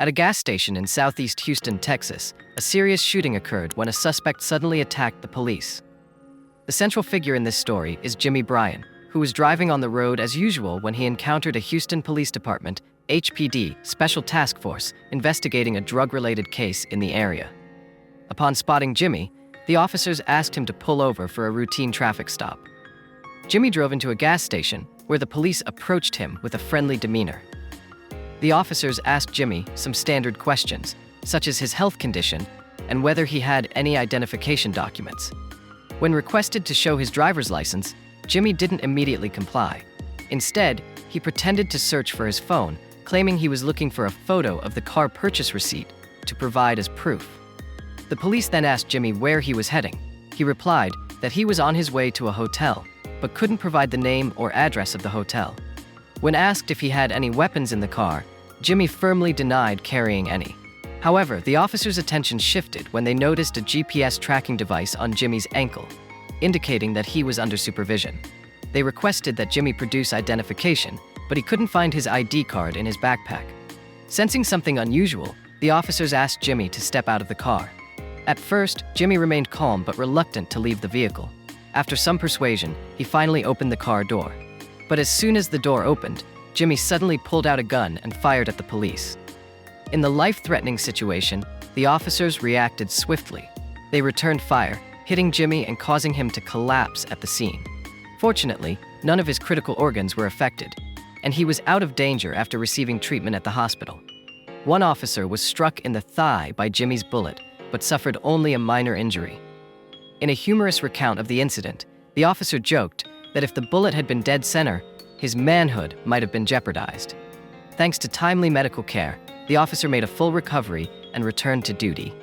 At a gas station in southeast Houston, Texas, a serious shooting occurred when a suspect suddenly attacked the police. The central figure in this story is Jimmy Bryan, who was driving on the road as usual when he encountered a Houston Police Department, HPD, Special Task Force investigating a drug-related case in the area. Upon spotting Jimmy, the officers asked him to pull over for a routine traffic stop. Jimmy drove into a gas station where the police approached him with a friendly demeanor. The officers asked Jimmy some standard questions, such as his health condition and whether he had any identification documents. When requested to show his driver's license, Jimmy didn't immediately comply. Instead, he pretended to search for his phone, claiming he was looking for a photo of the car purchase receipt to provide as proof. The police then asked Jimmy where he was heading. He replied that he was on his way to a hotel, but couldn't provide the name or address of the hotel. When asked if he had any weapons in the car, Jimmy firmly denied carrying any. However, the officers' attention shifted when they noticed a GPS tracking device on Jimmy's ankle, indicating that he was under supervision. They requested that Jimmy produce identification, but he couldn't find his ID card in his backpack. Sensing something unusual, the officers asked Jimmy to step out of the car. At first, Jimmy remained calm but reluctant to leave the vehicle. After some persuasion, he finally opened the car door. But as soon as the door opened, Jimmy suddenly pulled out a gun and fired at the police. In the life-threatening situation, the officers reacted swiftly. They returned fire, hitting Jimmy and causing him to collapse at the scene. Fortunately, none of his critical organs were affected, and he was out of danger after receiving treatment at the hospital. One officer was struck in the thigh by Jimmy's bullet, but suffered only a minor injury. In a humorous recount of the incident, the officer joked that if the bullet had been dead center, his manhood might have been jeopardized. Thanks to timely medical care, the officer made a full recovery and returned to duty.